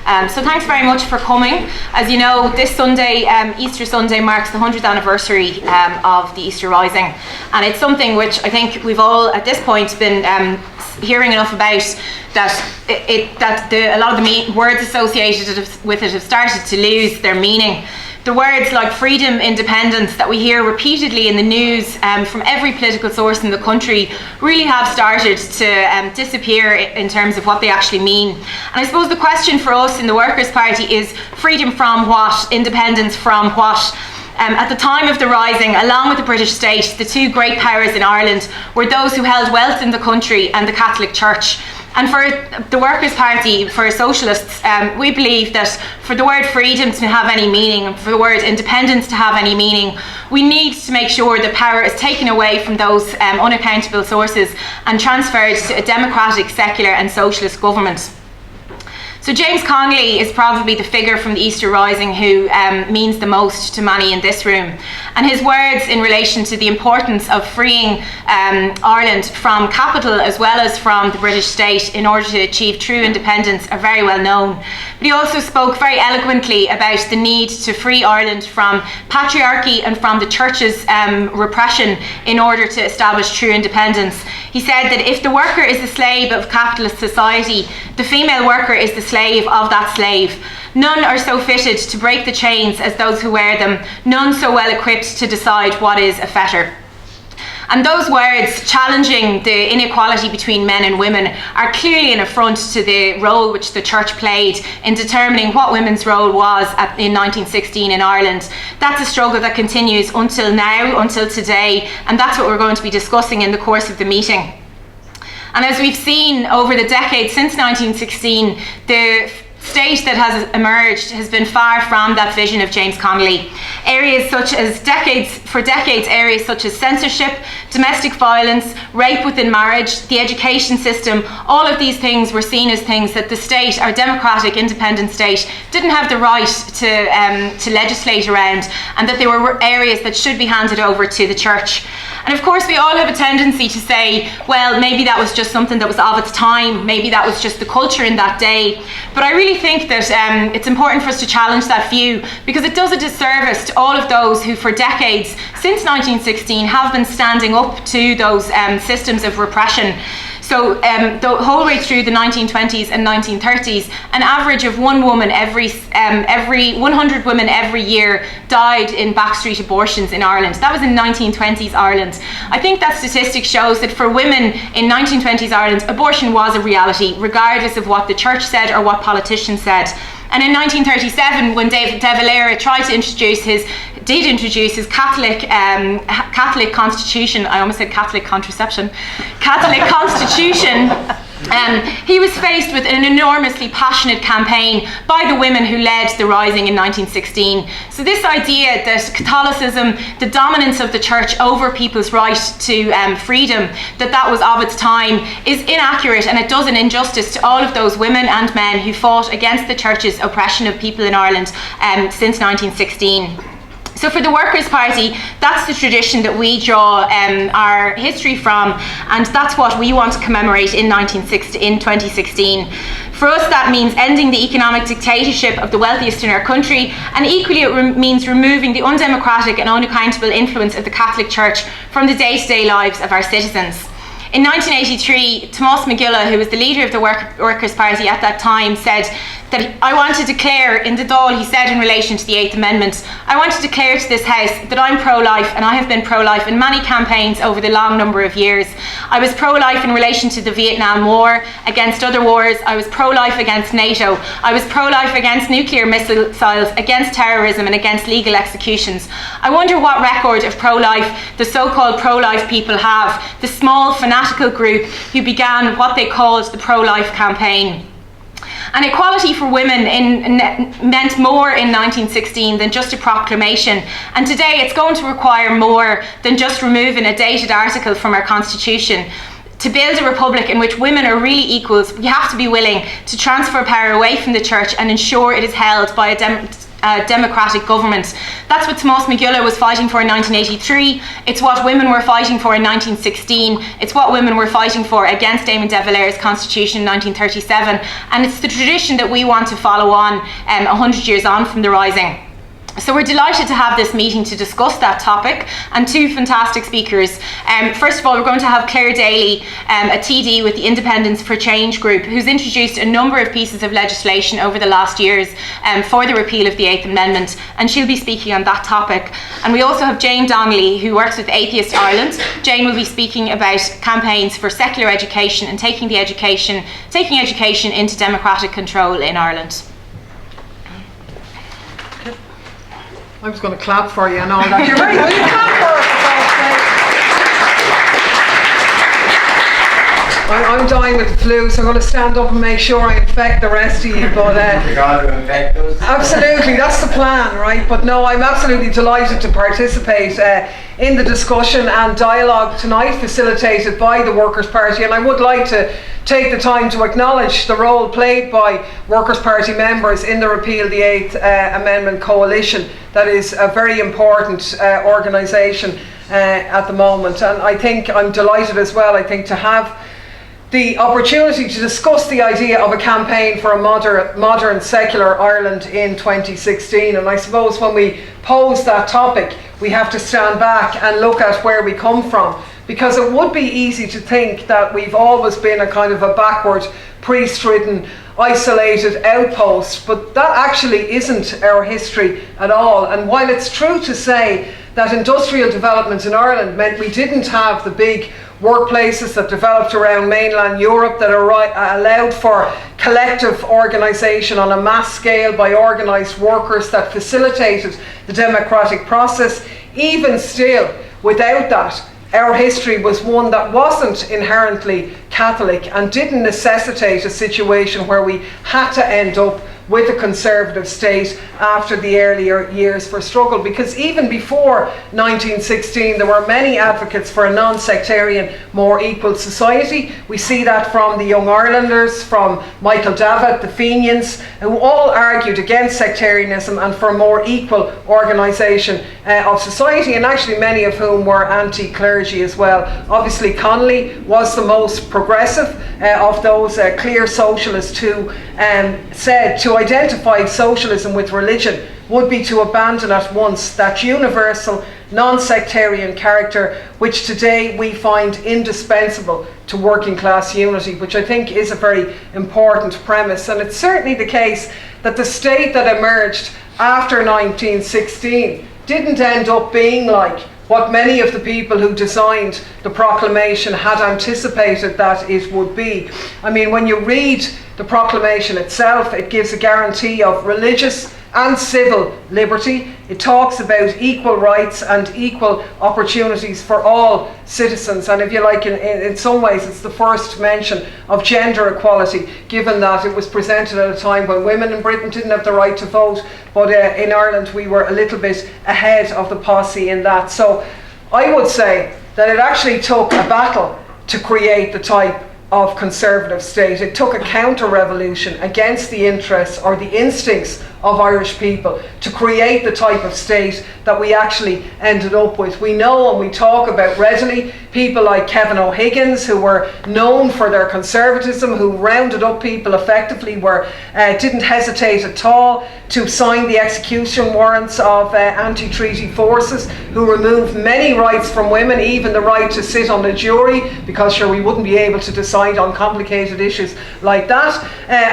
So thanks very much for coming. As you know, this Sunday, Easter Sunday, marks the 100th anniversary of the Easter Rising, and it's something which I think we've all at this point been hearing enough about, that a lot of the words associated with it have started to lose their meaning. The words like freedom, independence that we hear repeatedly in the news from every political source in the country really have started to disappear in terms of what they actually mean. And I suppose the question for us in the Workers' Party is freedom from what, independence from what? At the time of the Rising, along with the British state, the two great powers in Ireland were those who held wealth in the country and the Catholic Church. And for the Workers' Party, for socialists, we believe that for the word freedom to have any meaning, and for the word independence to have any meaning, we need to make sure that power is taken away from those unaccountable sources and transferred to a democratic, secular and socialist government. So James Connolly is probably the figure from the Easter Rising who means the most to many in this room. And his words in relation to the importance of freeing Ireland from capital as well as from the British state in order to achieve true independence are very well known. But he also spoke very eloquently about the need to free Ireland from patriarchy and from the church's repression in order to establish true independence. He said that if the worker is the slave of capitalist society, the female worker is the slave of that slave. None are so fitted to break the chains as those who wear them, none so well equipped to decide what is a fetter. And those words, challenging the inequality between men and women, are clearly an affront to the role which the church played in determining what women's role was in 1916 in Ireland. That's a struggle that continues until now, until today, and that's what we're going to be discussing in the course of the meeting. And as we've seen over the decades since 1916, the state that has emerged has been far from that vision of James Connolly. Areas such as areas such as censorship, domestic violence, rape within marriage, the education system, all of these things were seen as things that the state, our democratic independent state, didn't have the right to legislate around, and that they were areas that should be handed over to the church. And of course we all have a tendency to say, well, maybe that was just something that was of its time, maybe that was just the culture in that day. But I really think that it's important for us to challenge that view, because it does a disservice to all of those who for decades since 1916 have been standing up to those systems of repression. So the whole way through the 1920s and 1930s, an average of one woman every 100 women every year died in backstreet abortions in Ireland. That was in 1920s Ireland. I think that statistic shows that for women in 1920s Ireland, abortion was a reality, regardless of what the church said or what politicians said. And in 1937, when De Valera tried to introduce his Catholic constitution, I almost said Catholic contraception, Catholic constitution, he was faced with an enormously passionate campaign by the women who led the Rising in 1916. So this idea that Catholicism, the dominance of the church over people's right to freedom, that was of its time, is inaccurate, and it does an injustice to all of those women and men who fought against the church's oppression of people in Ireland since 1916. So for the Workers' Party, that's the tradition that we draw our history from, and that's what we want to commemorate in 2016. For us, that means ending the economic dictatorship of the wealthiest in our country, and equally it means removing the undemocratic and unaccountable influence of the Catholic Church from the day-to-day lives of our citizens. In 1983, Tomás McGilla, who was the leader of the Workers' Party at that time, said that I want to declare in the Dáil, he said in relation to the 8th Amendment, I want to declare to this House that I'm pro-life, and I have been pro-life in many campaigns over the long number of years. I was pro-life in relation to the Vietnam War, against other wars. I was pro-life against NATO. I was pro-life against nuclear missiles, against terrorism and against legal executions. I wonder what record of pro-life the so-called pro-life people have, the small fanatical group who began what they called the pro-life campaign. And equality for women meant more in 1916 than just a proclamation. And today it's going to require more than just removing a dated article from our constitution. To build a republic in which women are really equals, we have to be willing to transfer power away from the church and ensure it is held by democratic government. That's what Tomás Maguila was fighting for in 1983. It's what women were fighting for in 1916. It's what women were fighting for against Eamon de Valera's constitution in 1937. And it's the tradition that we want to follow on 100 years on from the Rising. So we're delighted to have this meeting to discuss that topic, and two fantastic speakers. First of all, we're going to have Clare Daly, a TD with the Independence for Change group, who's introduced a number of pieces of legislation over the last years for the repeal of the 8th Amendment, and she'll be speaking on that topic. And we also have Jane Donnelly, who works with Atheist Ireland. Jane will be speaking about campaigns for secular education and taking education into democratic control in Ireland. I was going to clap for you and all that. You're very good. You clap for us. I'm dying with the flu, so I'm going to stand up and make sure I infect the rest of you. But you're going to infect us? Absolutely, that's the plan, right? But no, I'm absolutely delighted to participate in the discussion and dialogue tonight, facilitated by the Workers' Party. And I would like to take the time to acknowledge the role played by Workers' Party members in the Repeal the 8th Amendment Coalition. That is a very important organisation at the moment. And I think I'm delighted as well, I think, to have the opportunity to discuss the idea of a campaign for a modern secular Ireland in 2016. And I suppose when we pose that topic, we have to stand back and look at where we come from, because it would be easy to think that we've always been a kind of a backward, priest-ridden, isolated outpost, but that actually isn't our history at all. And while it's true to say that industrial development in Ireland meant we didn't have the big workplaces that developed around mainland Europe that allowed for collective organisation on a mass scale by organised workers that facilitated the democratic process, even still, without that, our history was one that wasn't inherently Catholic and didn't necessitate a situation where we had to end up with a conservative state after the earlier years for struggle. Because even before 1916, there were many advocates for a non-sectarian, more equal society. We see that from the Young Irelanders, from Michael Davitt, the Fenians, who all argued against sectarianism and for a more equal organisation of society, and actually many of whom were anti-clergy as well. Obviously Connolly was the most progressive of those clear socialists who said to identify socialism with religion would be to abandon at once that universal, non-sectarian character which today we find indispensable to working class unity, which I think is a very important premise. And it's certainly the case that the state that emerged after 1916 didn't end up being like what many of the people who designed the proclamation had anticipated that it would be. I mean, when you read the proclamation itself, it gives a guarantee of religious and civil liberty. It talks about equal rights and equal opportunities for all citizens. And if you like, in some ways, it's the first mention of gender equality, given that it was presented at a time when women in Britain didn't have the right to vote, but in Ireland we were a little bit ahead of the posse in that. So I would say that it actually took a battle to create the type of conservative state. It took a counter-revolution against the interests or the instincts of Irish people to create the type of state that we actually ended up with. We know and we talk about readily people like Kevin O'Higgins, who were known for their conservatism, who rounded up people effectively, didn't hesitate at all to sign the execution warrants of anti-treaty forces, who removed many rights from women, even the right to sit on the jury, because sure, we wouldn't be able to decide on complicated issues like that.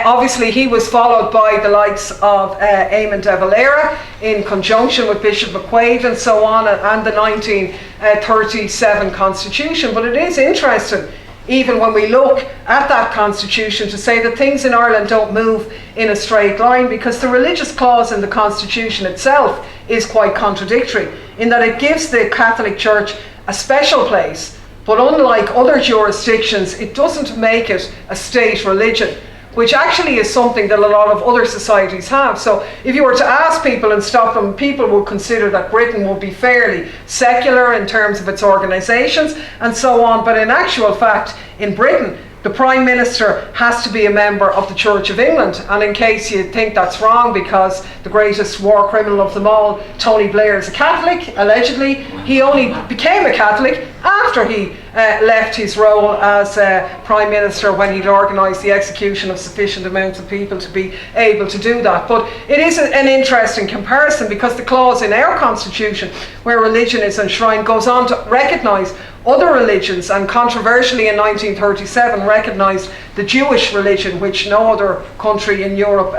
Obviously he was followed by the likes of Eamon de Valera in conjunction with Bishop McQuaid and so on, and the 1937 Constitution. But it is interesting, even when we look at that Constitution, to say that things in Ireland don't move in a straight line, because the religious clause in the Constitution itself is quite contradictory, in that it gives the Catholic Church a special place, but unlike other jurisdictions, it doesn't make it a state religion, which actually is something that a lot of other societies have. So if you were to ask people and stop them, people would consider that Britain would be fairly secular in terms of its organisations and so on. But in actual fact, in Britain, the Prime Minister has to be a member of the Church of England. And in case you think that's wrong, because the greatest war criminal of them all, Tony Blair, is a Catholic, allegedly, he only became a Catholic after he left his role as Prime Minister, when he'd organised the execution of sufficient amounts of people to be able to do that. But it is an interesting comparison, because the clause in our Constitution where religion is enshrined goes on to recognise other religions, and controversially in 1937 recognised the Jewish religion, which no other country in Europe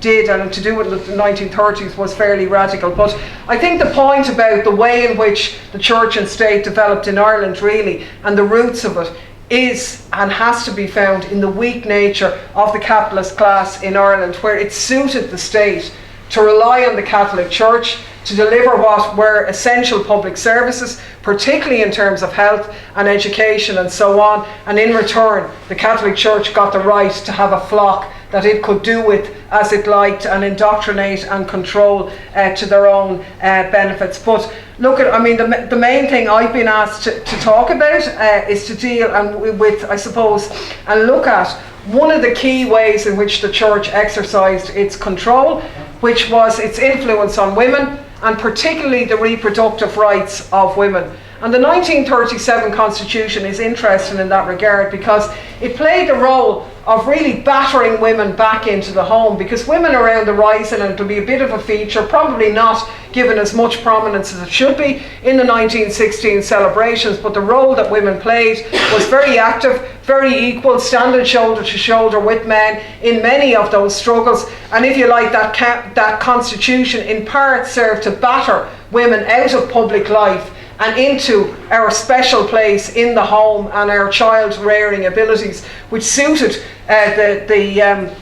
did, and to do it in the 1930s was fairly radical. But I think the point about the way in which the church and state developed in Ireland, really, and the roots of it, is and has to be found in the weak nature of the capitalist class in Ireland, where it suited the state to rely on the Catholic Church to deliver what were essential public services, particularly in terms of health and education and so on, and in return the Catholic Church got the right to have a flock that it could do with as it liked, and indoctrinate and control to their own benefits. But look at, I mean, the main thing I've been asked to talk about is to deal with, I suppose, and look at one of the key ways in which the church exercised its control, which was its influence on women, and particularly the reproductive rights of women. And the 1937 Constitution is interesting in that regard, because it played the role of really battering women back into the home, because women around the rising, and it'll be a bit of a feature, probably not given as much prominence as it should be in the 1916 celebrations, but the role that women played was very active, very equal, standing shoulder to shoulder with men in many of those struggles. And if you like, that constitution in part served to batter women out of public life and into our special place in the home and our child rearing abilities, which suited the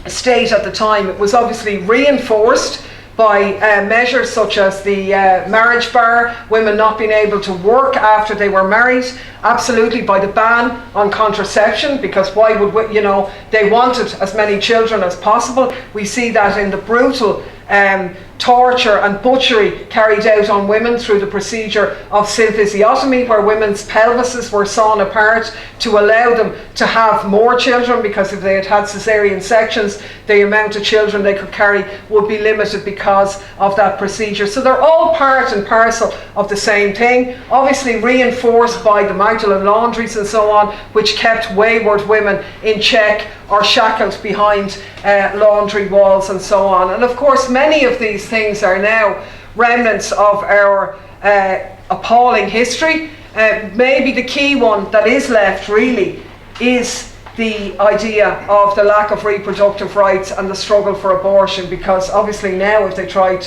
state at the time. It was obviously reinforced by measures such as the marriage bar, women not being able to work after they were married, absolutely by the ban on contraception, because why would, you know, they wanted as many children as possible. We see that in the brutal torture and butchery carried out on women through the procedure of synphysiotomy, where women's pelvises were sawn apart to allow them to have more children, because if they had had caesarean sections, the amount of children they could carry would be limited because of that procedure. So they're all part and parcel of the same thing, obviously reinforced by the Magdalen laundries and so on, which kept wayward women in check or shackled behind laundry walls and so on. And of course, many of these things are now remnants of our appalling history. Maybe the key one that is left really is the idea of the lack of reproductive rights and the struggle for abortion, because obviously now if they tried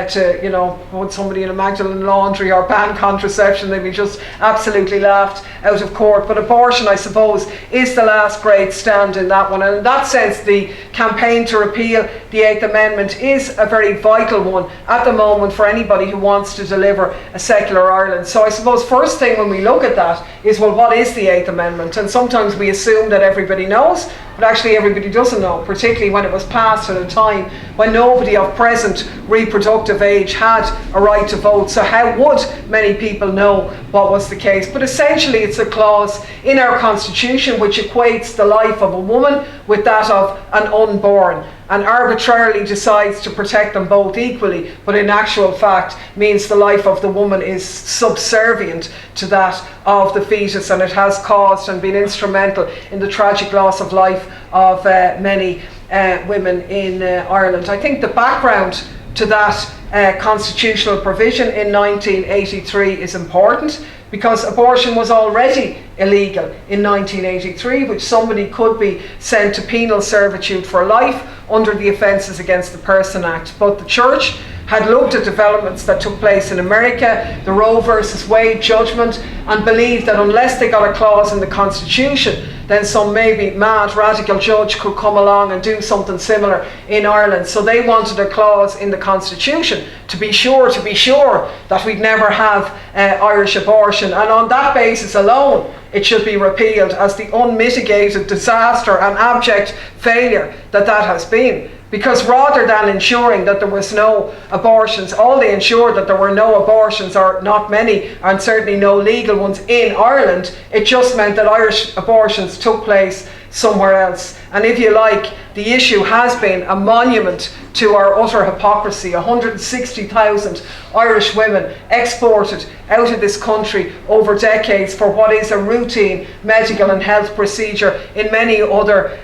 to, you know, put somebody in a Magdalen laundry or ban contraception, they'd be just absolutely laughed out of court. But abortion, I suppose, is the last great stand in that one, and in that sense the campaign to repeal the 8th Amendment is a very vital one at the moment for anybody who wants to deliver a secular Ireland. So I suppose first thing when we look at that is, well, what is the 8th Amendment? And sometimes we assume that everybody knows, but actually everybody doesn't know, particularly when it was passed at a time when nobody of present reproductive age had a right to vote. So how would many people know what was the case? But essentially it's a clause in our Constitution which equates the life of a woman with that of an unborn, and arbitrarily decides to protect them both equally, but in actual fact means the life of the woman is subservient to that of the fetus, and it has caused and been instrumental in the tragic loss of life of many women in Ireland. I think the background to that constitutional provision in 1983 is important, because abortion was already illegal in 1983, which somebody could be sent to penal servitude for life under the Offences Against the Person Act. But the Church had looked at developments that took place in America, the Roe versus Wade judgment, and believed that unless they got a clause in the Constitution, then some maybe mad radical judge could come along and do something similar in Ireland. So they wanted a clause in the Constitution to be sure that we'd never have Irish abortion, and on that basis alone it should be repealed, as the unmitigated disaster and abject failure that has been. Because rather than ensuring that there was no abortions, all they ensured that there were no abortions, or not many, and certainly no legal ones in Ireland, it just meant that Irish abortions took place somewhere else. And if you like, the issue has been a monument to our utter hypocrisy. 160,000 Irish women exported out of this country over decades for what is a routine medical and health procedure in many other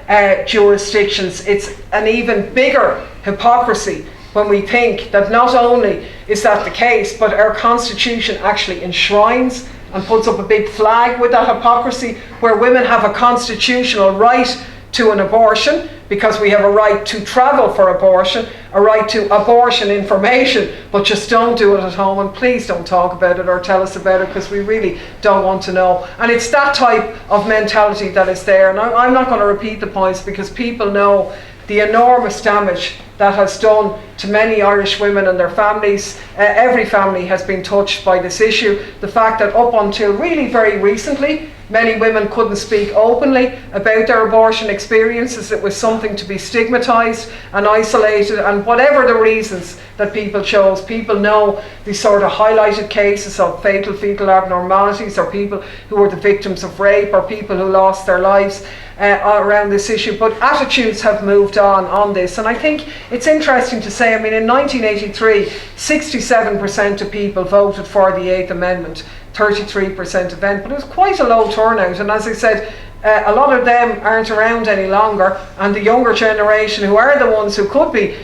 jurisdictions. It's an even bigger hypocrisy when we think that not only is that the case, but our constitution actually enshrines and puts up a big flag with that hypocrisy, where women have a constitutional right to an abortion, because we have a right to travel for abortion, a right to abortion information, but just don't do it at home, and please don't talk about it or tell us about it, because we really don't want to know. And it's that type of mentality that is there. And I'm not going to repeat the points, because people know the enormous damage that has done to many Irish women and their families. Every family has been touched by this issue. The fact that up until really very recently, many women couldn't speak openly about their abortion experiences. It was something to be stigmatised and isolated, and whatever the reasons that people chose, people know the sort of highlighted cases of fatal fetal abnormalities, or people who were the victims of rape, or people who lost their lives around this issue. But attitudes have moved on this, and I think it's interesting to say, I mean, in 1983, 67% of people voted for the 8th Amendment, 33% event, but it was quite a low turnout. And as I said, a lot of them aren't around any longer, and the younger generation, who are the ones who could be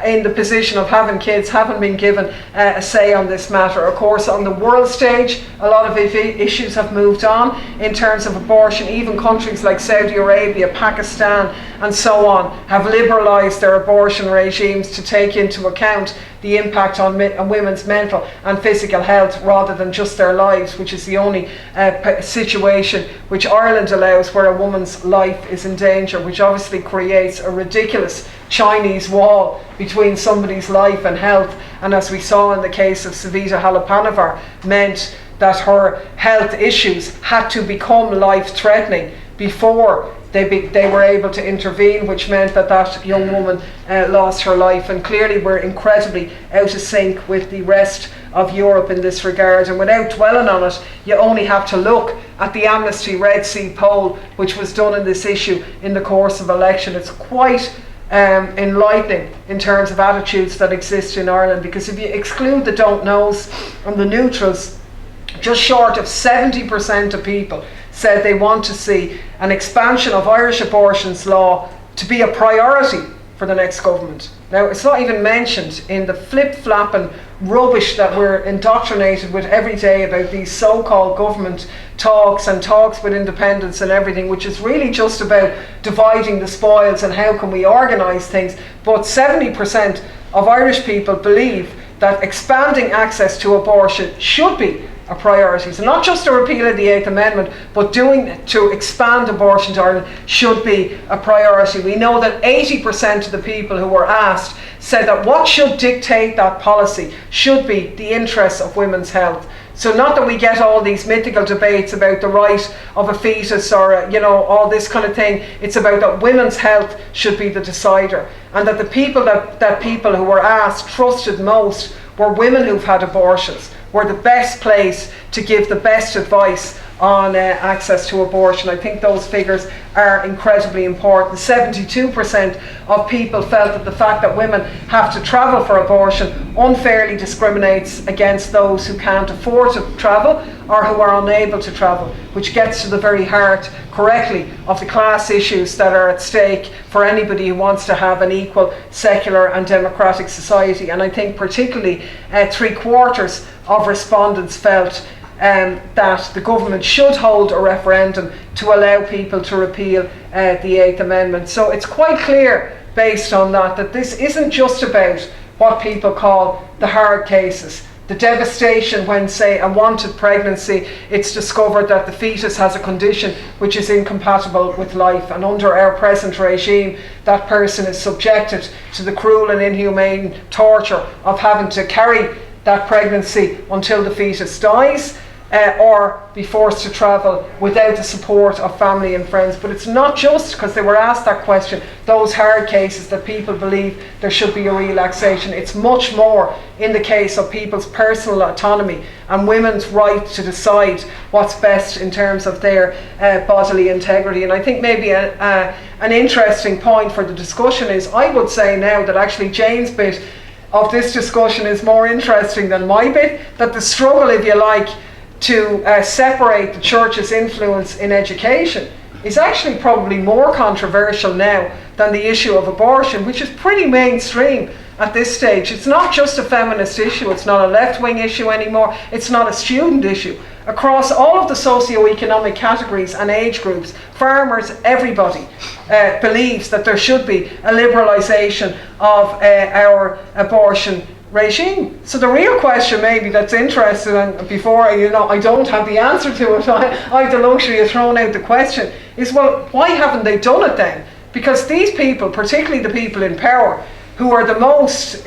in the position of having kids, haven't been given a say on this matter. Of course, on the world stage, a lot of issues have moved on in terms of abortion. Even countries like Saudi Arabia, Pakistan and so on have liberalised their abortion regimes to take into account the impact on women's mental and physical health, rather than just their lives, which is the only situation which Ireland allows, where a woman's life is in danger, which obviously creates a ridiculous Chinese wall between somebody's life and health. And as we saw in the case of Savita Halappanavar, meant that her health issues had to become life-threatening before they were able to intervene, which meant that that young woman lost her life. And clearly we're incredibly out of sync with the rest of Europe in this regard. And without dwelling on it, you only have to look at the Amnesty Red C poll, which was done in this issue in the course of election. It's quite enlightening in terms of attitudes that exist in Ireland, because if you exclude the don't knows and the neutrals, just short of 70% of people said they want to see an expansion of Irish abortions law to be a priority for the next government. Now, it's not even mentioned in the flip-flapping rubbish that we're indoctrinated with every day about these so-called government talks and talks with independents and everything, which is really just about dividing the spoils and how can we organise things. But 70% of Irish people believe that expanding access to abortion should be a priority. So not just a repeal of the 8th Amendment, but doing to expand abortion to Ireland should be a priority. We know that 80% of the people who were asked said that what should dictate that policy should be the interests of women's health. So not that we get all these mythical debates about the right of a fetus or all this kind of thing. It's about that women's health should be the decider, and that the people that people who were asked trusted most were women who've had abortions, were the best place to give the best advice on access to abortion. I think those figures are incredibly important. 72% of people felt that the fact that women have to travel for abortion unfairly discriminates against those who can't afford to travel or who are unable to travel, which gets to the very heart, correctly, of the class issues that are at stake for anybody who wants to have an equal, secular and democratic society. And I think particularly 3/4 of respondents felt that the government should hold a referendum to allow people to repeal the 8th Amendment. So it's quite clear, based on that this isn't just about what people call the hard cases, the devastation when, say, a wanted pregnancy, it's discovered that the fetus has a condition which is incompatible with life, and under our present regime that person is subjected to the cruel and inhumane torture of having to carry that pregnancy until the fetus dies. or be forced to travel without the support of family and friends. But it's not just because they were asked that question, those hard cases, that people believe there should be a relaxation. It's much more in the case of people's personal autonomy and women's right to decide what's best in terms of their bodily integrity. And I think maybe an interesting point for the discussion is, I would say now that actually Jane's bit of this discussion is more interesting than my bit, that the struggle, if you like, to separate the church's influence in education is actually probably more controversial now than the issue of abortion, which is pretty mainstream at this stage. It's not just a feminist issue, it's not a left-wing issue anymore, it's not a student issue. Across all of the socio-economic categories and age groups, farmers, everybody believes that there should be a liberalisation of our abortion regime. So the real question maybe that's interesting, and before I don't have the answer to it, I have the luxury of throwing out the question, is, well, why haven't they done it then? Because these people, particularly the people in power, who are the most,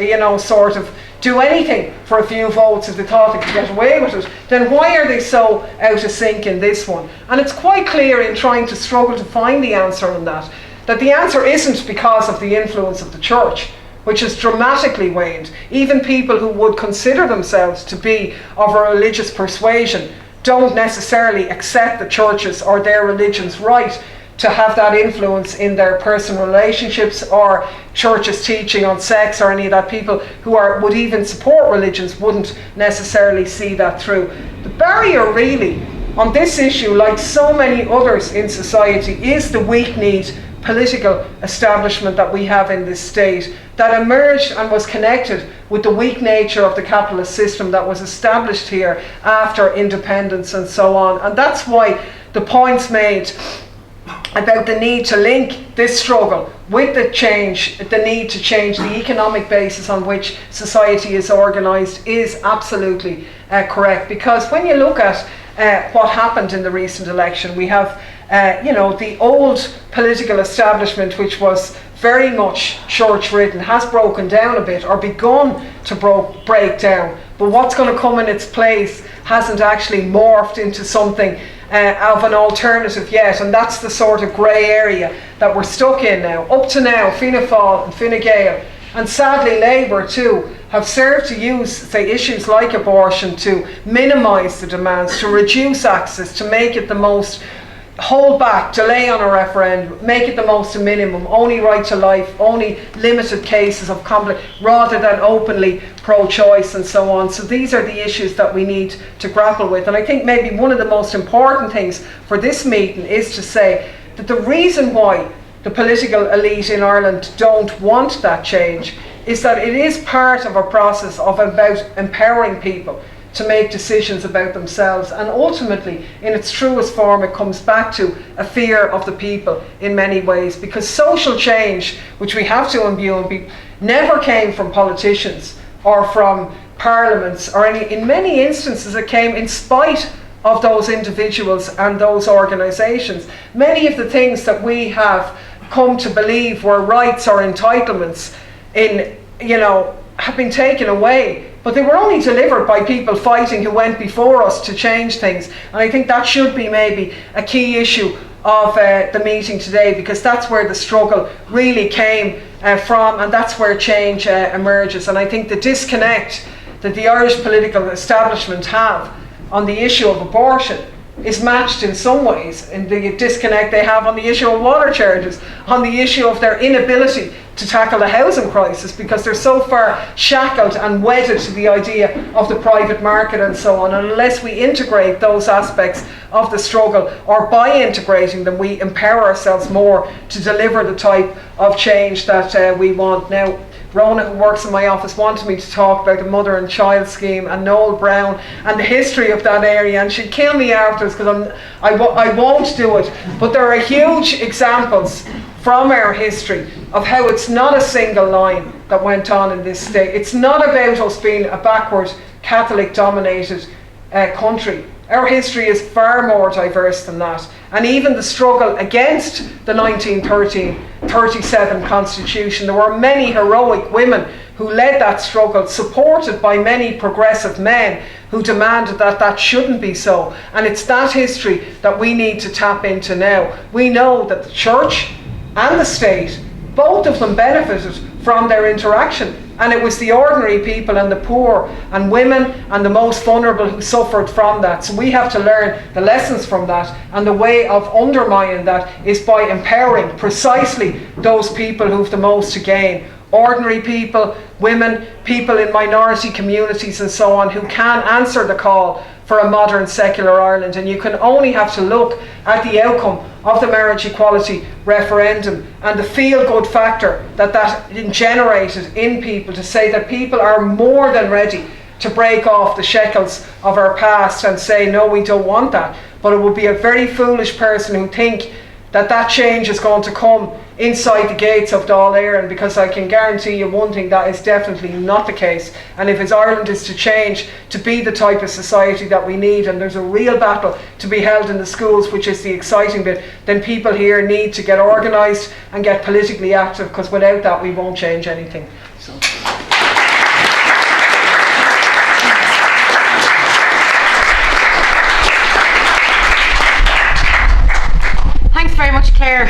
sort of do anything for a few votes if they thought they could get away with it, then why are they so out of sync in this one? And it's quite clear in trying to struggle to find the answer on that the answer isn't because of the influence of the church, which has dramatically waned. Even people who would consider themselves to be of a religious persuasion don't necessarily accept the church's or their religion's right to have that influence in their personal relationships, or church's teaching on sex, or any of that. People who would even support religions wouldn't necessarily see that through. The barrier really on this issue, like so many others in society, is the weak-kneed political establishment that we have in this state, that emerged and was connected with the weak nature of the capitalist system that was established here after independence and so on. And that's why the points made about the need to link this struggle with the need to change the economic basis on which society is organised is absolutely correct. Because when you look at what happened in the recent election, we have the old political establishment, which was very much church-ridden, has broken down a bit, or begun to break down. But what's going to come in its place hasn't actually morphed into something of an alternative yet, and that's the sort of grey area that we're stuck in now. Up to now, Fianna Fáil and Fine Gael, and sadly Labour too, have served to use, say, issues like abortion to minimise the demands, to reduce access, to make it the most, hold back, delay on a referendum, make it the most minimum, only right to life, only limited cases of conflict, rather than openly pro-choice and so on. So these are the issues that we need to grapple with. And I think maybe one of the most important things for this meeting is to say that the reason why the political elite in Ireland don't want that change is that it is part of a process of about empowering people to make decisions about themselves, and ultimately in its truest form it comes back to a fear of the people in many ways, because social change, which we have to imbue, never came from politicians or from parliaments or in many instances it came in spite of those individuals and those organisations. Many of the things that we have come to believe were rights or entitlements have been taken away, but they were only delivered by people fighting who went before us to change things. And I think that should be maybe a key issue of the meeting today, because that's where the struggle really came from, and that's where change emerges. And I think the disconnect that the Irish political establishment have on the issue of abortion is matched in some ways in the disconnect they have on the issue of water charges, on the issue of their inability to tackle the housing crisis, because they're so far shackled and wedded to the idea of the private market and so on. And unless we integrate those aspects of the struggle, or by integrating them we empower ourselves more to deliver the type of change that we want. Now, Rona, who works in my office, wanted me to talk about the mother and child scheme and Noel Brown and the history of that area, and she'd kill me afterwards because I won't do it. But there are huge examples from our history of how it's not a single line that went on in this state. It's not about us being a backward, Catholic-dominated country. Our history is far more diverse than that. And even the struggle against the 1937 Constitution, there were many heroic women who led that struggle, supported by many progressive men who demanded that that shouldn't be so. And it's that history that we need to tap into now. We know that the church and the state, both of them benefited from their interaction. And it was the ordinary people and the poor and women and the most vulnerable who suffered from that. So we have to learn the lessons from that. And the way of undermining that is by empowering precisely those people who've the most to gain. Ordinary people, women, people in minority communities and so on, who can answer the call for a modern secular Ireland. And you can only have to look at the outcome of the marriage equality referendum and the feel-good factor that generated in people, to say that people are more than ready to break off the shackles of our past and say, no, we don't want that. But it would be a very foolish person who think that that change is going to come inside the gates of Cllr Éilis, because I can guarantee you one thing, that is definitely not the case. And if Ireland is to change to be the type of society that we need, and there's a real battle to be held in the schools, which is the exciting bit, then people here need to get organised and get politically active, because without that we won't change anything. So. Very much, Claire.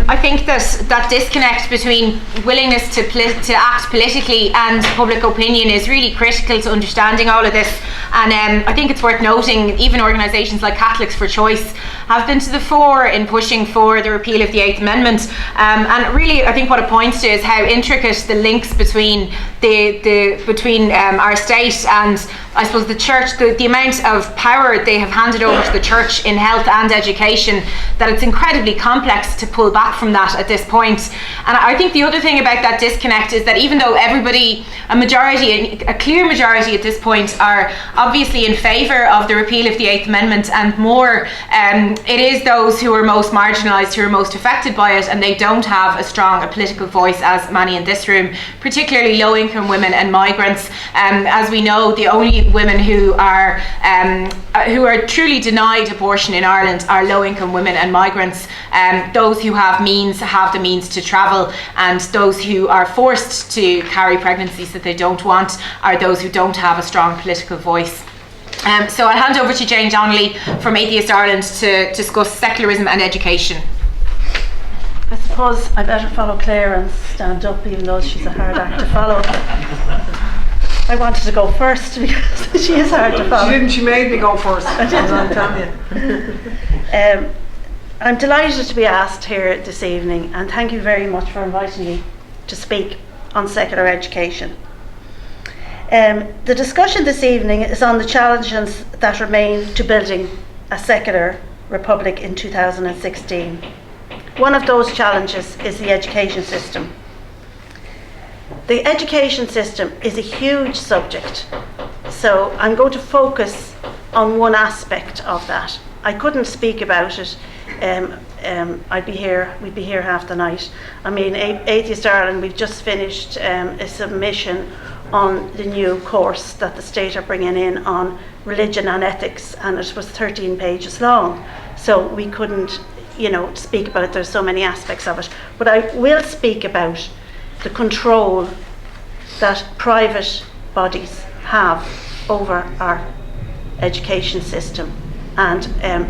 I think that disconnect between willingness to act politically and public opinion is really critical to understanding all of this. And I think it's worth noting, even organisations like Catholics for Choice have been to the fore in pushing for the repeal of the 8th Amendment. And really, I think what it points to is how intricate the links between our state and, I suppose, the church, the amount of power they have handed over to the church in health and education, that it's incredibly complex to pull back from that at this point. And I think the other thing about that disconnect is that even though everybody, a clear majority at this point, are obviously in favour of the repeal of the 8th Amendment and more, it is those who are most marginalised who are most affected by it, and they don't have a strong political voice, as many in this room, particularly low-income women and migrants. As we know, the only women who are truly denied abortion in Ireland are low-income women and migrants. Those who have the means to travel, and those who are forced to carry pregnancies that they don't want are those who don't have a strong political voice. So I'll hand over to Jane Donnelly from Atheist Ireland to discuss secularism and education. I suppose I better follow Claire and stand up, even though she's a hard act to follow. I wanted to go first because she is hard to follow. She made me go first. I did. I'm telling you. I'm delighted to be asked here this evening, and thank you very much for inviting me to speak on secular education. The discussion this evening is on the challenges that remain to building a secular republic in 2016. One of those challenges is the education system. The education system is a huge subject, so I'm going to focus on one aspect of that. I couldn't speak about it. We'd be here half the night. I mean, Atheist Ireland, we've just finished a submission on the new course that the state are bringing in on religion and ethics, and it was 13 pages long. So we couldn't, speak about it. There's so many aspects of it. But I will speak about the control that private bodies have over our education system, and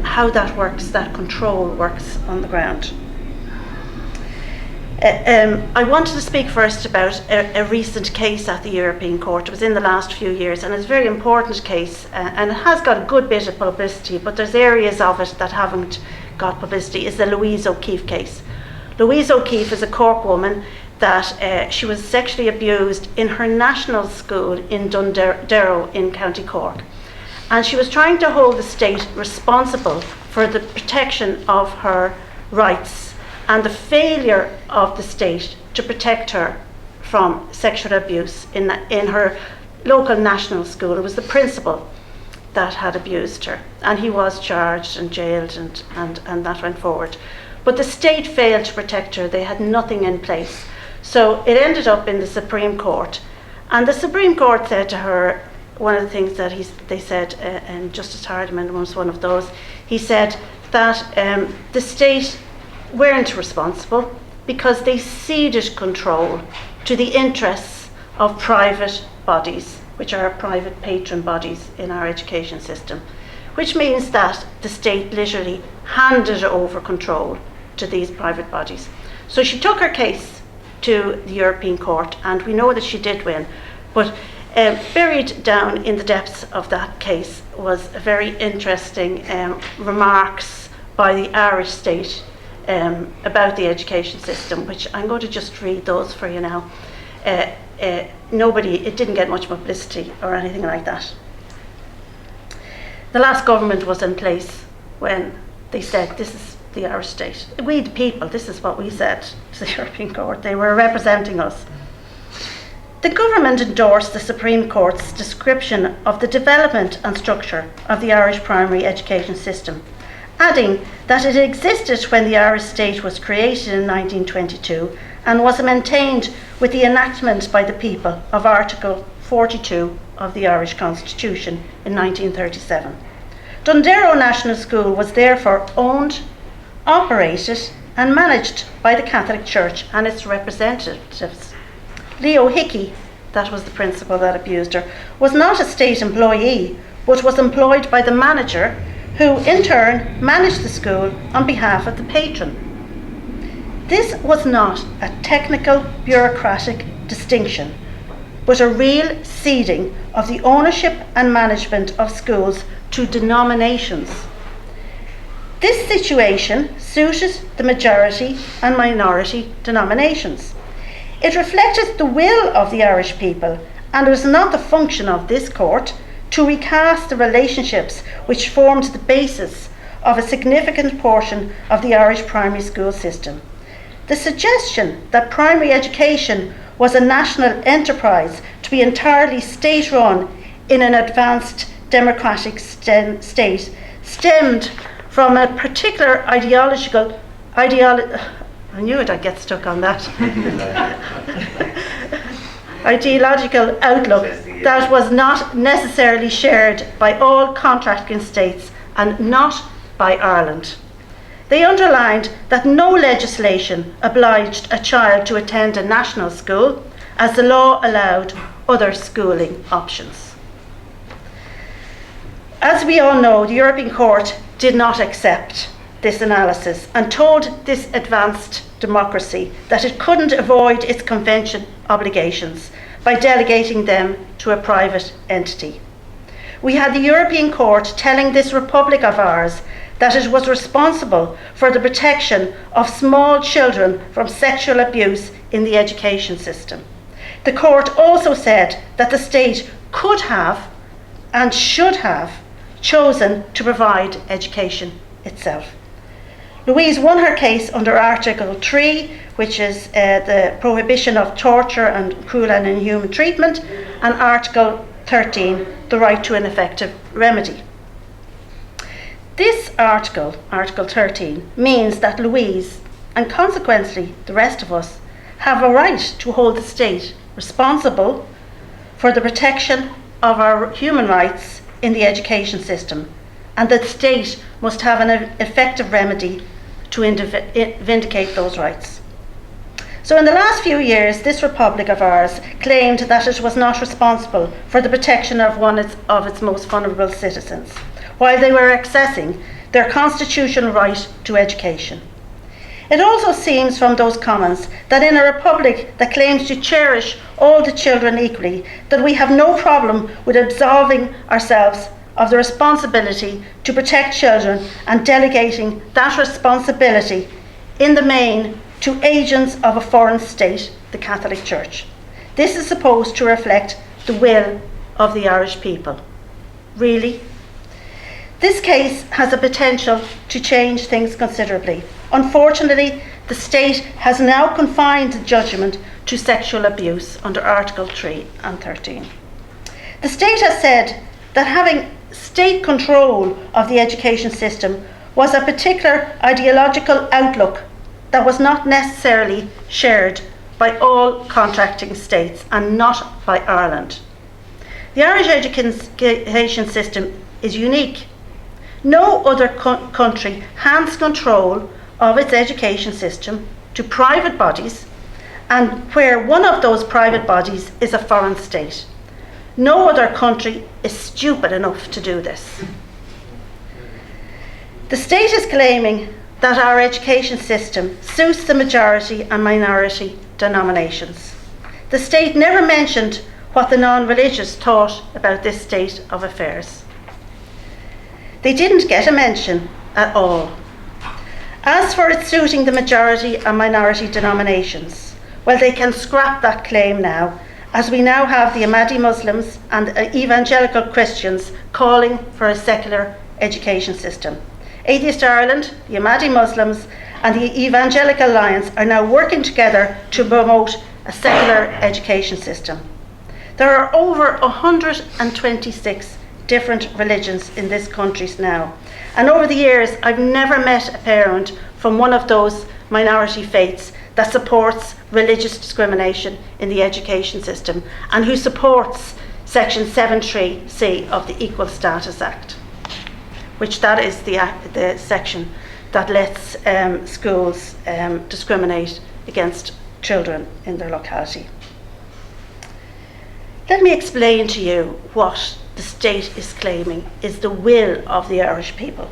how that works, that control works on the ground. I wanted to speak first about a recent case at the European Court. It was in the last few years, and it's a very important case, and it has got a good bit of publicity, but there's areas of it that haven't got publicity. Is the Louise O'Keeffe case. Louise O'Keeffe is a Cork woman that she was sexually abused in her national school in Dundero in County Cork. And she was trying to hold the state responsible for the protection of her rights and the failure of the state to protect her from sexual abuse in her local national school. It was the principal that had abused her, and he was charged and jailed, and that went forward. But the state failed to protect her. They had nothing in place. So it ended up in the Supreme Court, and the Supreme Court said to her, one of the things that they said, and Justice Hardiman was one of those, he said that the state weren't responsible because they ceded control to the interests of private bodies which are private patron bodies in our education system, which means that the state literally handed over control to these private bodies. So she took her case to the European Court, and we know that she did win, but buried down in the depths of that case was a very interesting remarks by the Irish state about the education system, which I'm going to just read those for you now. It didn't get much publicity or anything like that. The last government was in place when they said, this is the Irish state. We the people, this is what we said to the European Court. They were representing us. The government endorsed the Supreme Court's description of the development and structure of the Irish primary education system, adding that it existed when the Irish state was created in 1922 and was maintained with the enactment by the people of Article 42 of the Irish Constitution in 1937. Dundero National School was therefore owned, operated and managed by the Catholic Church and its representatives. Leo Hickey, that was the principal that abused her, was not a state employee, but was employed by the manager, who in turn managed the school on behalf of the patron. This was not a technical, bureaucratic distinction, but a real ceding of the ownership and management of schools to denominations. This situation suited the majority and minority denominations. It reflected the will of the Irish people, and it was not the function of this court to recast the relationships which formed the basis of a significant portion of the Irish primary school system. The suggestion that primary education was a national enterprise to be entirely state-run in an advanced democratic state stemmed from a particular ideological I knew it, I'd get stuck on that. Ideological outlook that was not necessarily shared by all contracting states and not by Ireland. They underlined that no legislation obliged a child to attend a national school, as the law allowed other schooling options. As we all know, the European Court did not accept this analysis and told this advanced democracy that it couldn't avoid its convention obligations by delegating them to a private entity. We had the European Court telling this republic of ours that it was responsible for the protection of small children from sexual abuse in the education system. The court also said that the state could have and should have chosen to provide education itself. Louise won her case under Article 3, which is the prohibition of torture and cruel and inhuman treatment, and Article 13, the right to an effective remedy. This article, Article 13, means that Louise, and consequently the rest of us, have a right to hold the state responsible for the protection of our human rights in the education system, and that the state must have an effective remedy to vindicate those rights. So in the last few years, this republic of ours claimed that it was not responsible for the protection of one of its most vulnerable citizens, while they were accessing their constitutional right to education. It also seems from those comments that in a republic that claims to cherish all the children equally, that we have no problem with absolving ourselves of the responsibility to protect children and delegating that responsibility in the main to agents of a foreign state, the Catholic Church. This is supposed to reflect the will of the Irish people. Really? This case has a potential to change things considerably. Unfortunately, the state has now confined the judgment to sexual abuse under Article 3 and 13. The state has said that having state control of the education system was a particular ideological outlook that was not necessarily shared by all contracting states and not by Ireland. The Irish education system is unique. No other country hands control of its education system to private bodies, and where one of those private bodies is a foreign state. No other country is stupid enough to do this. The state is claiming that our education system suits the majority and minority denominations. The state never mentioned what the non-religious thought about this state of affairs. They didn't get a mention at all. As for it suiting the majority and minority denominations, well, they can scrap that claim now, as we now have the Ahmadi Muslims and evangelical Christians calling for a secular education system. Atheist Ireland, the Ahmadi Muslims and the Evangelical Alliance are now working together to promote a secular education system. There are over 126 different religions in this country now, and over the years I've never met a parent from one of those minority faiths that supports religious discrimination in the education system and who supports Section 7.3c of the Equal Status Act, which that is the section that lets schools discriminate against children in their locality. Let me explain to you what the state is claiming is the will of the Irish people.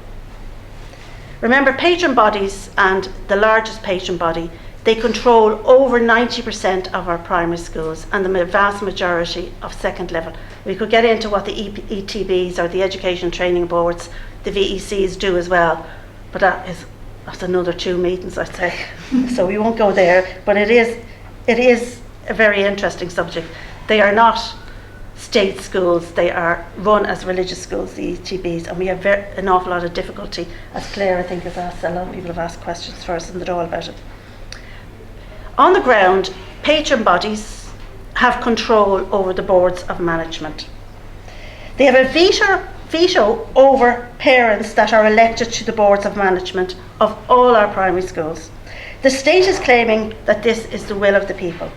Remember, patron bodies, and the largest patron body, they control over 90% of our primary schools and the vast majority of second level. We could get into what the ETBs or the Education Training Boards, the VECs do as well, but that's another 2 meetings, I'd say. So we won't go there, but it is a very interesting subject. They are not state schools, they are run as religious schools, the ETBs, and we have an awful lot of difficulty, as Clare I think has asked, a lot of people have asked questions for us in the Dáil about it. On the ground, patron bodies have control over the boards of management. They have a veto over parents that are elected to the boards of management of all our primary schools. The state is claiming that this is the will of the people.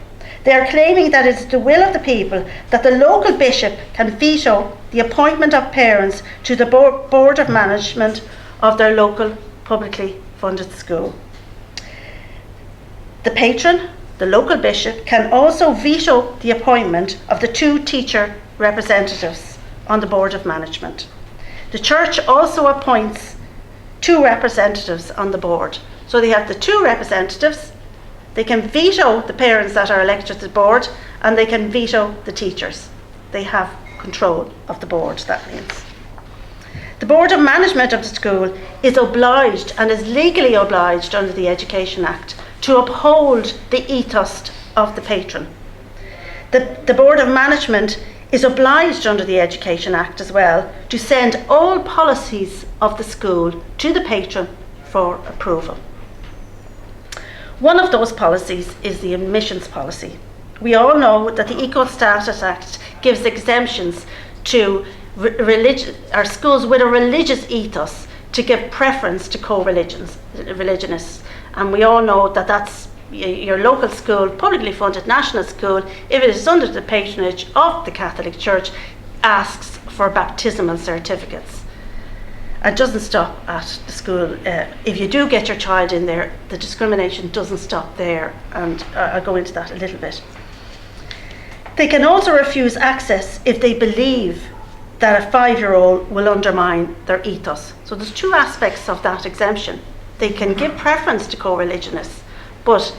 They are claiming that it's the will of the people that the local bishop can veto the appointment of parents to the board of management of their local publicly funded school. The patron, the local bishop, can also veto the appointment of the 2 teacher representatives on the board of management. The church also appoints 2 representatives on the board. So they have the 2 representatives, they can veto the parents that are elected to the board, and they can veto the teachers. They have control of the board, that means. The board of management of the school is obliged and is legally obliged under the Education Act to uphold the ethos of the patron. The board of management is obliged under the Education Act as well to send all policies of the school to the patron for approval. One of those policies is the admissions policy. We all know that the Equal Status Act gives exemptions to our schools with a religious ethos to give preference to co-religionists. And we all know that that's your local school, publicly funded national school, if it is under the patronage of the Catholic Church, asks for baptismal certificates. It doesn't stop at the school. If you do get your child in there, the discrimination doesn't stop there, and I'll go into that a little bit. They can also refuse access if they believe that a 5-year-old will undermine their ethos. So there's 2 aspects of that exemption. They can give preference to co-religionists, but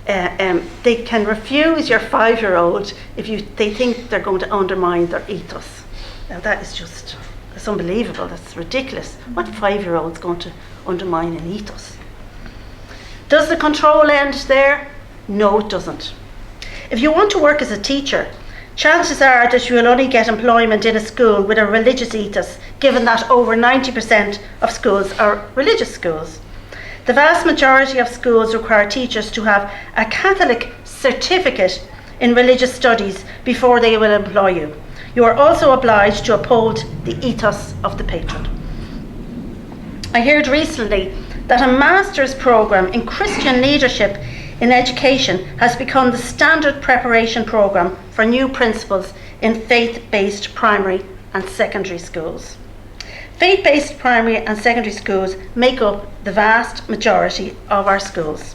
they can refuse your 5-year-old if they think they're going to undermine their ethos. Now that is just, it's unbelievable, that's ridiculous. What 5-year-old is going to undermine an ethos? Does the control end there? No, it doesn't. If you want to work as a teacher, chances are that you will only get employment in a school with a religious ethos, given that over 90% of schools are religious schools. The vast majority of schools require teachers to have a Catholic certificate in religious studies before they will employ you. You are also obliged to uphold the ethos of the patron. I heard recently that a master's programme in Christian leadership in education has become the standard preparation programme for new principals in faith-based primary and secondary schools. Faith-based primary and secondary schools make up the vast majority of our schools.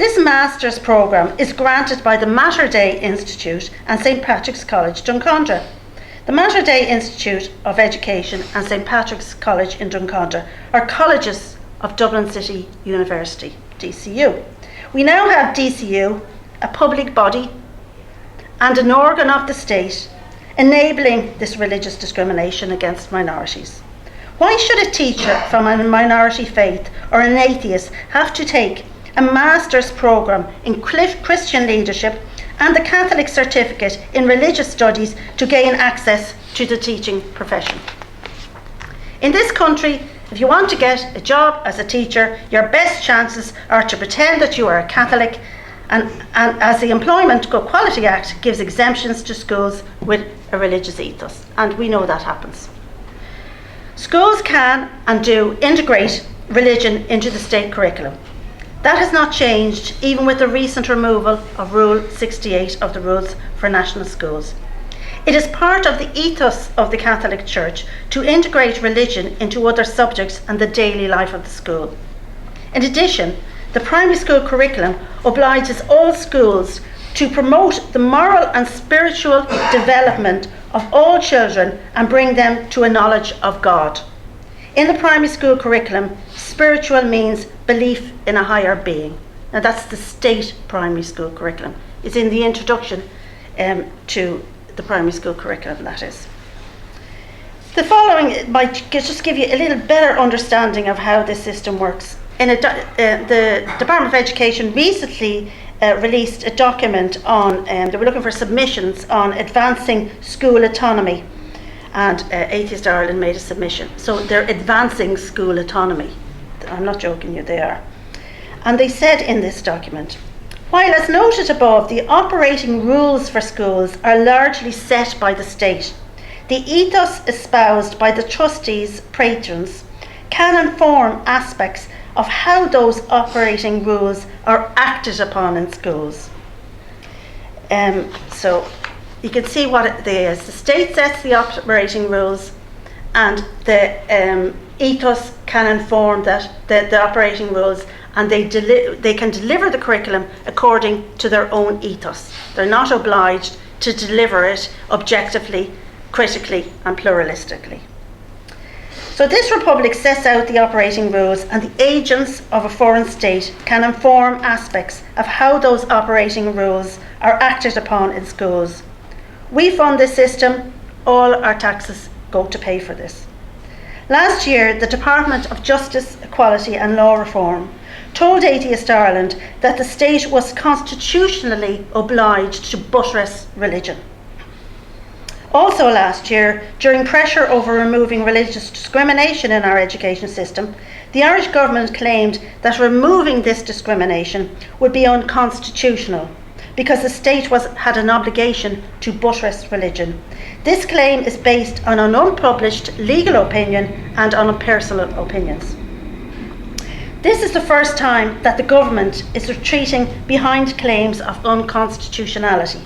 This master's programme is granted by the Mater Dei Institute and St Patrick's College, Drumcondra. The Mater Dei Institute of Education and St Patrick's College in Drumcondra are colleges of Dublin City University, DCU. We now have DCU, a public body and an organ of the state, enabling this religious discrimination against minorities. Why should a teacher from a minority faith or an atheist have to take a master's programme in Christian leadership and the Catholic certificate in religious studies to gain access to the teaching profession? In this country, if you want to get a job as a teacher, your best chances are to pretend that you are a Catholic, and as the Employment Equality Act gives exemptions to schools with a religious ethos, and we know that happens. Schools can and do integrate religion into the state curriculum. That has not changed even with the recent removal of Rule 68 of the Rules for National Schools. It is part of the ethos of the Catholic Church to integrate religion into other subjects and the daily life of the school. In addition, the primary school curriculum obliges all schools to promote the moral and spiritual development of all children and bring them to a knowledge of God. In the primary school curriculum, spiritual means belief in a higher being. Now that's the state primary school curriculum. It's in the introduction to the primary school curriculum, that is. The following might just give you a little better understanding of how this system works. The Department of Education recently released a document on, they were looking for submissions on advancing school autonomy, and Atheist Ireland made a submission. So they're advancing school autonomy. I'm not joking you, they are. And they said in this document, while as noted above, the operating rules for schools are largely set by the state, the ethos espoused by the trustees' patrons can inform aspects of how those operating rules are acted upon in schools. So you can see what it is. The state sets the operating rules, and the ethos can inform that the operating rules, and they can deliver the curriculum according to their own ethos. They're not obliged to deliver it objectively, critically and pluralistically. So this republic sets out the operating rules, and the agents of a foreign state can inform aspects of how those operating rules are acted upon in schools. We fund this system, all our taxes go to pay for this. Last year, the Department of Justice, Equality and Law Reform told Atheist Ireland that the state was constitutionally obliged to buttress religion. Also last year, during pressure over removing religious discrimination in our education system, the Irish government claimed that removing this discrimination would be unconstitutional because the state had an obligation to buttress religion. This claim is based on an unpublished legal opinion and on personal opinions. This is the first time that the government is retreating behind claims of unconstitutionality.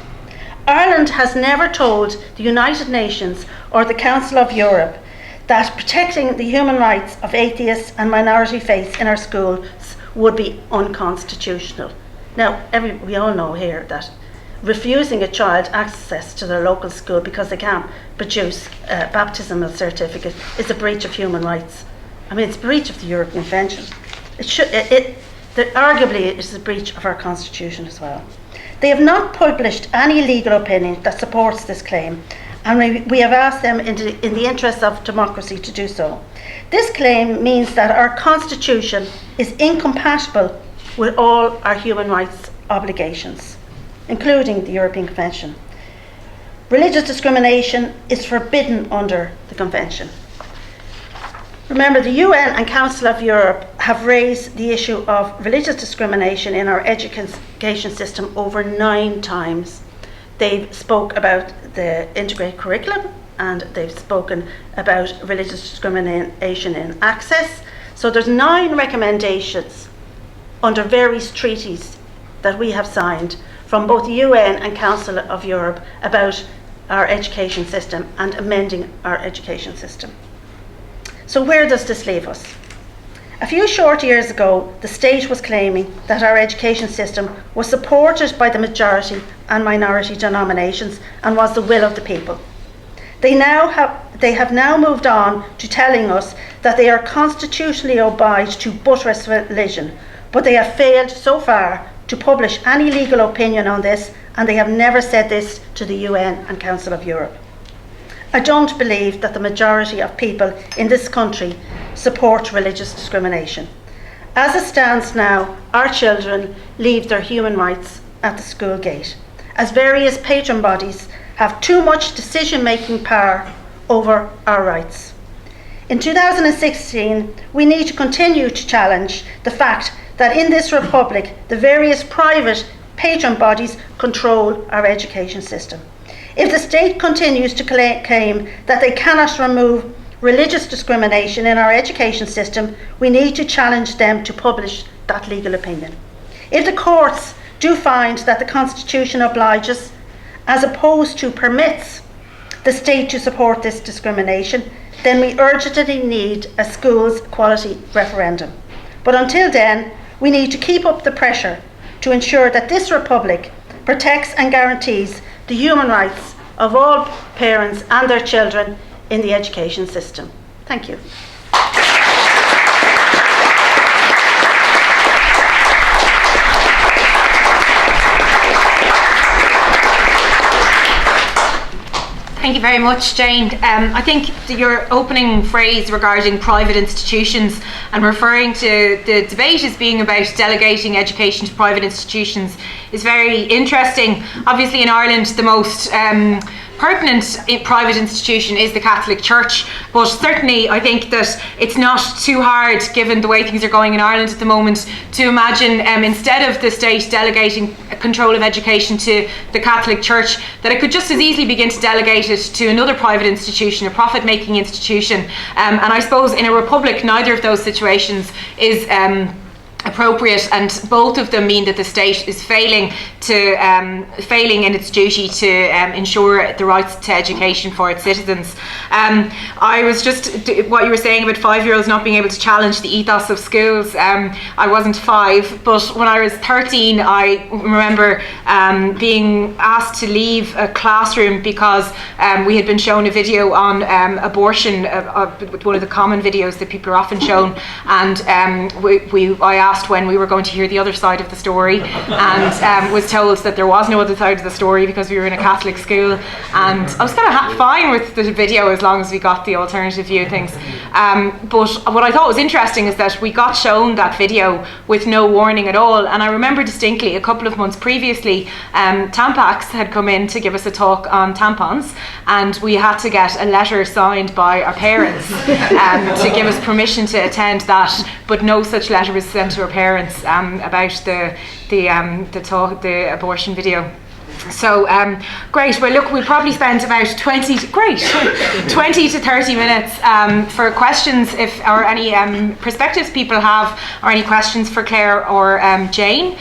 Ireland has never told the United Nations or the Council of Europe that protecting the human rights of atheists and minority faiths in our schools would be unconstitutional. Now, we all know here that refusing a child access to their local school because they can't produce a baptismal certificate is a breach of human rights. I mean, it's a breach of the European Convention. Arguably, it is a breach of our Constitution as well. They have not published any legal opinion that supports this claim, and we have asked them in the interest of democracy to do so. This claim means that our Constitution is incompatible with all our human rights obligations, including the European Convention. Religious discrimination is forbidden under the Convention. Remember, the UN and Council of Europe have raised the issue of religious discrimination in our education system over 9 times. They've spoke about the integrated curriculum, and they've spoken about religious discrimination in access. So there's 9 recommendations under various treaties that we have signed from both the UN and Council of Europe about our education system and amending our education system. So where does this leave us? A few short years ago, the state was claiming that our education system was supported by the majority and minority denominations and was the will of the people. They have now moved on to telling us that they are constitutionally obliged to buttress religion, but they have failed so far to publish any legal opinion on this, and they have never said this to the UN and Council of Europe. I don't believe that the majority of people in this country support religious discrimination. As it stands now, our children leave their human rights at the school gate, as various patron bodies have too much decision-making power over our rights. In 2016, we need to continue to challenge the fact that in this republic, the various private patron bodies control our education system. If the state continues to claim that they cannot remove religious discrimination in our education system, we need to challenge them to publish that legal opinion. If the courts do find that the Constitution obliges, as opposed to permits, the state to support this discrimination, then we urgently need a schools equality referendum. But until then, we need to keep up the pressure to ensure that this republic protects and guarantees the human rights of all parents and their children in the education system. Thank you. Thank you very much, Jane. I think your opening phrase regarding private institutions and referring to the debate as being about delegating education to private institutions is very interesting. Obviously in Ireland the most pertinent private institution is the Catholic Church, but certainly I think that it's not too hard, given the way things are going in Ireland at the moment, to imagine instead of the state delegating control of education to the Catholic Church, that it could just as easily begin to delegate it to another private institution, a profit-making institution. And I suppose in a republic, neither of those situations is appropriate, and both of them mean that the state is failing in its duty to ensure the rights to education for its citizens. I was just, what you were saying about 5-year-olds not being able to challenge the ethos of schools, I wasn't 5, but when I was 13 I remember being asked to leave a classroom because we had been shown a video on abortion, one of the common videos that people are often shown, and I asked when we were going to hear the other side of the story, and was told that there was no other side of the story because we were in a Catholic school, and I was kind of fine with the video as long as we got the alternative view of things. But what I thought was interesting is that we got shown that video with no warning at all, and I remember distinctly a couple of months previously Tampax had come in to give us a talk on tampons, and we had to get a letter signed by our parents to give us permission to attend that, but no such letter was sent to our parents about the abortion video. So great. Well, look, we'll probably spend about 20 to 30 minutes for questions, if or any perspectives people have, or any questions for Clare or Jane.